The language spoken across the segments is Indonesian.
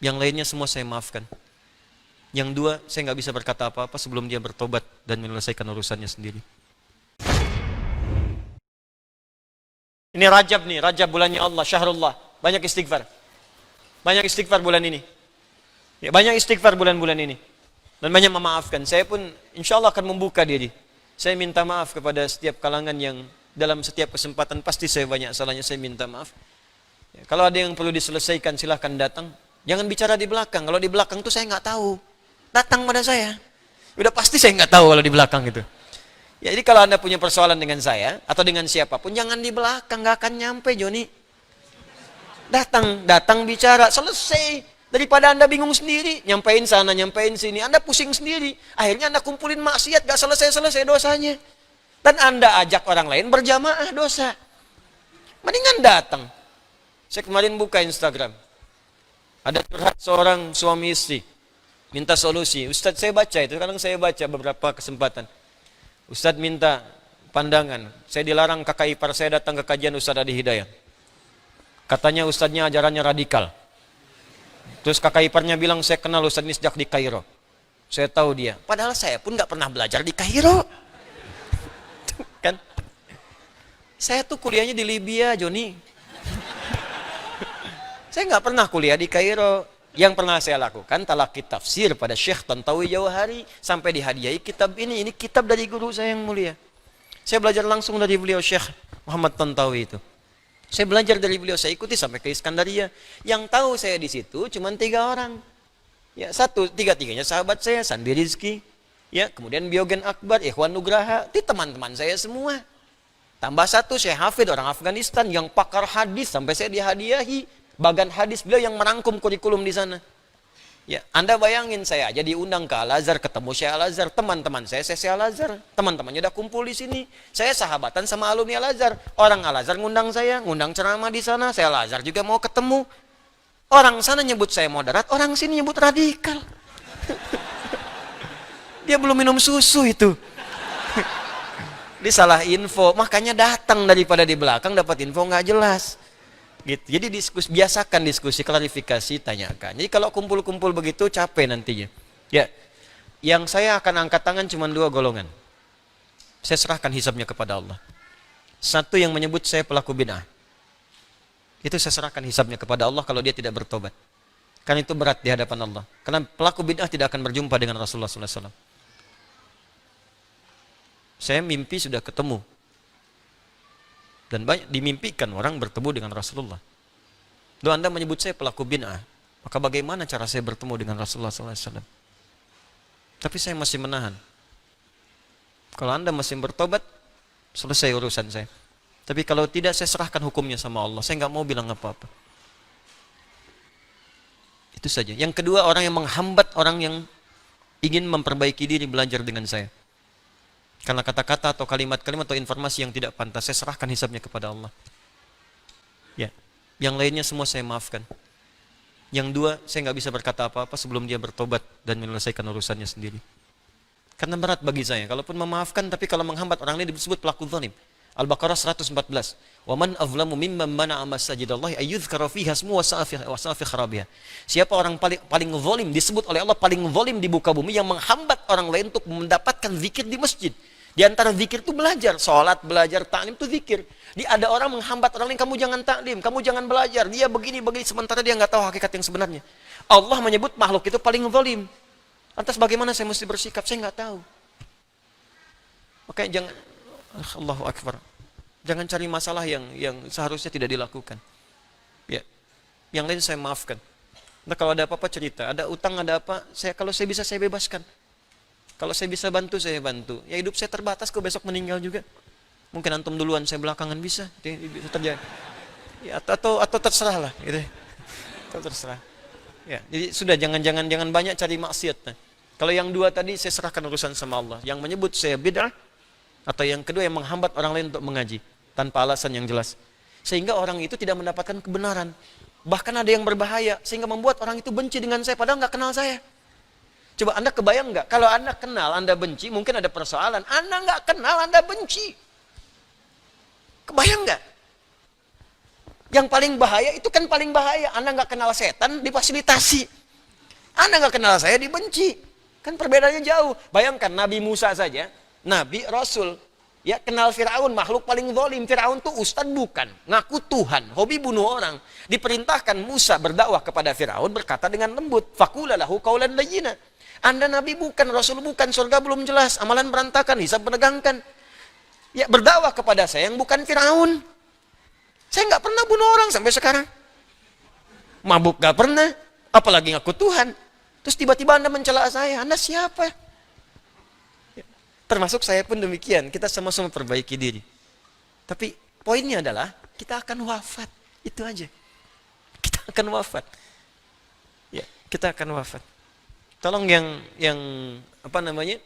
Yang lainnya semua saya maafkan. Yang dua, saya nggak bisa berkata apa-apa sebelum dia bertobat dan menyelesaikan urusannya sendiri. Ini Rajab nih, Rajab bulannya Allah, Syahrullah. Banyak istighfar. Banyak istighfar bulan ini. Ya, banyak istighfar bulan-bulan ini. Dan banyak memaafkan. Saya pun insya Allah akan membuka diri. Saya minta maaf kepada setiap kalangan yang dalam setiap kesempatan pasti saya banyak salahnya, saya minta maaf. Ya, kalau ada yang perlu diselesaikan silahkan datang. Jangan bicara di belakang. Kalau di belakang tuh saya nggak tahu. Datang pada saya. Udah pasti saya nggak tahu kalau di belakang itu. Ya, jadi kalau Anda punya persoalan dengan saya atau dengan siapapun, jangan di belakang, nggak akan nyampe, Joni. Datang bicara, selesai. Daripada Anda bingung sendiri, nyampein sana, nyampein sini, Anda pusing sendiri. Akhirnya Anda kumpulin maksiat, gak selesai-selesai dosanya. Dan Anda ajak orang lain berjamaah dosa. Mendingan datang. Saya kemarin buka Instagram. Ada curhat seorang suami istri. Minta solusi. Ustadz, saya baca itu, kadang saya baca beberapa kesempatan. Ustadz minta pandangan. Saya dilarang kakak ipar saya datang ke kajian Ustadz Adi Hidayat. Katanya ustadznya ajarannya radikal. Terus kakak iparnya bilang, saya kenal Ustadz ini sejak di Kairo. Saya tahu dia. Padahal saya pun gak pernah belajar di Kairo. Kan? Saya tuh kuliahnya di Libya, Joni. Saya gak pernah kuliah di Kairo. Yang pernah saya lakukan, talaqi tafsir pada Syekh Tantawi Jauhari. Sampai dihadiahi kitab ini. Ini kitab dari guru saya yang mulia. Saya belajar langsung dari beliau, Syekh Muhammad Tantawi itu. Saya belajar dari beliau, saya ikuti sampai ke Iskandaria. Yang tahu saya di situ cuma 3 orang. Ya, tiga-tiganya sahabat saya, Sandi Rizki. Ya, kemudian Biogen Akbar, Ikhwan Nugraha, itu teman-teman saya semua. Tambah satu, Syekh Hafid orang Afghanistan yang pakar hadis sampai saya dihadiahi bagan hadis, beliau yang merangkum kurikulum di sana. Ya, Anda bayangin saya aja diundang ke Al-Azhar, ketemu Syekh Al-Azhar, teman-teman saya Syekh Al-Azhar, teman-temannya udah kumpul di sini. Saya sahabatan sama alumni Al-Azhar. Orang Al-Azhar ngundang saya, ngundang ceramah di sana, saya Al-Azhar juga mau ketemu. Orang sana nyebut saya moderat, orang sini nyebut radikal. Dia belum minum susu itu. Dia salah info, makanya datang daripada di belakang dapat info nggak jelas. Gitu. Jadi biasakan diskusi, klarifikasi, tanyakan. Jadi kalau kumpul-kumpul begitu capek nantinya. Ya, yang saya akan angkat tangan cuma 2 golongan. Saya serahkan hisabnya kepada Allah. Satu yang menyebut saya pelaku bid'ah. Itu saya serahkan hisabnya kepada Allah kalau dia tidak bertobat. Karena itu berat di hadapan Allah. Karena pelaku bid'ah tidak akan berjumpa dengan Rasulullah SAW. Saya mimpi sudah ketemu. Dan banyak dimimpikan orang bertemu dengan Rasulullah. Lalu Anda menyebut saya pelaku bid'ah, maka bagaimana cara saya bertemu dengan Rasulullah SAW? Tapi saya masih menahan. Kalau Anda masih bertobat, selesai urusan saya. Tapi kalau tidak, saya serahkan hukumnya sama Allah. Saya nggak mau bilang apa-apa. Itu saja. Yang kedua, orang yang menghambat orang yang ingin memperbaiki diri belajar dengan saya. Karena kata-kata atau kalimat-kalimat atau informasi yang tidak pantas, saya serahkan hisabnya kepada Allah. Ya, yang lainnya semua saya maafkan. Yang dua, saya nggak bisa berkata apa-apa sebelum dia bertobat dan menyelesaikan urusannya sendiri. Karena berat bagi saya. Kalaupun memaafkan, tapi kalau menghambat orang lain disebut pelaku zalim. Al-Baqarah 114. Wa man azlamu mimman mana'a masajidallahi ayyuzkara fiha ismuhu wa sa'a fi kharabiha. Siapa orang paling zalim disebut oleh Allah paling zalim di muka bumi yang menghambat orang lain untuk mendapatkan zikir di masjid. Di antara zikir itu belajar, sholat, belajar, taklim itu zikir. Ada orang menghambat orang lain, kamu jangan taklim, kamu jangan belajar, dia begini, sementara dia nggak tahu hakikat yang sebenarnya. Allah menyebut makhluk itu paling zalim. Lantas bagaimana saya mesti bersikap? Saya nggak tahu. Makanya jangan, Allahu Akbar, jangan cari masalah yang seharusnya tidak dilakukan. Ya, yang lain saya maafkan. Nah, kalau ada apa-apa cerita, ada utang, ada apa, kalau saya bisa saya bebaskan. Kalau saya bisa bantu, saya bantu. Ya hidup saya terbatas, kok besok meninggal juga. Mungkin antum duluan, saya belakangan bisa terjadi. Ya, atau terserah lah, gitu. Atau terserah. Ya, jadi sudah jangan banyak cari maksiat. Nah, kalau yang dua tadi saya serahkan urusan sama Allah. Yang menyebut saya bid'ah, atau yang kedua yang menghambat orang lain untuk mengaji tanpa alasan yang jelas. Sehingga orang itu tidak mendapatkan kebenaran. Bahkan ada yang berbahaya sehingga membuat orang itu benci dengan saya padahal nggak kenal saya. Coba Anda kebayang nggak? Kalau Anda kenal, Anda benci, mungkin ada persoalan. Anda nggak kenal, Anda benci. Kebayang nggak? Yang paling bahaya itu kan paling bahaya. Anda nggak kenal setan, difasilitasi. Anda nggak kenal saya, dibenci. Kan perbedaannya jauh. Bayangkan Nabi Musa saja, Nabi, Rasul, ya kenal Firaun, makhluk paling zalim. Firaun tuh ustad bukan, ngaku Tuhan, hobi bunuh orang. Diperintahkan Musa berdakwah kepada Firaun, berkata dengan lembut, faqula lahu qaulan layyina. Anda Nabi bukan, Rasul bukan, surga belum jelas, amalan berantakan, hisab menegangkan. Ya berdakwah kepada saya yang bukan Firaun. Saya nggak pernah bunuh orang sampai sekarang. Mabuk nggak pernah, apalagi ngaku Tuhan. Terus tiba-tiba Anda mencela saya, Anda siapa? Ya, termasuk saya pun demikian, kita sama-sama perbaiki diri. Tapi poinnya adalah, kita akan wafat, itu aja. Kita akan wafat. Ya, kita akan wafat. Tolong yang apa namanya?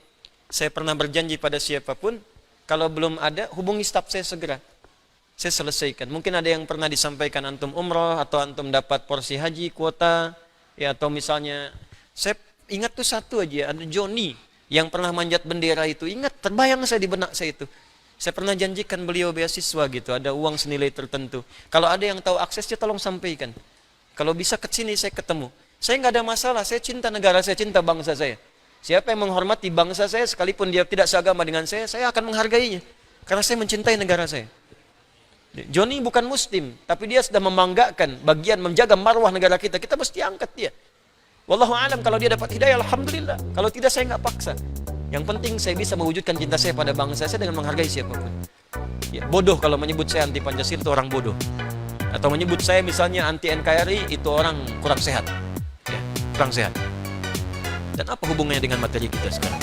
Saya pernah berjanji pada siapapun, kalau belum ada, hubungi staf saya segera. Saya selesaikan. Mungkin ada yang pernah disampaikan antum umroh, atau antum dapat porsi haji, kuota, ya atau misalnya, saya ingat tuh satu aja, ada Joni yang pernah manjat bendera itu. Ingat, terbayang saya di benak saya itu. Saya pernah janjikan beliau beasiswa gitu, ada uang senilai tertentu. Kalau ada yang tahu aksesnya, tolong sampaikan. Kalau bisa ke sini, saya ketemu. Saya nggak ada masalah, saya cinta negara saya, cinta bangsa saya. Siapa yang menghormati bangsa saya, sekalipun dia tidak seagama dengan saya akan menghargainya. Karena saya mencintai negara saya. Joni bukan muslim, tapi dia sudah membanggakan bagian menjaga marwah negara kita. Kita mesti angkat dia. Wallahu alam, kalau dia dapat hidayah, alhamdulillah. Kalau tidak, saya nggak paksa. Yang penting saya bisa mewujudkan cinta saya pada bangsa saya dengan menghargai siapapun. Ya, bodoh kalau menyebut saya anti Pancasila, itu orang bodoh. Atau menyebut saya misalnya anti NKRI, itu orang kurang sehat. Ya, kurang sehat. Dan apa hubungannya dengan materi kita sekarang?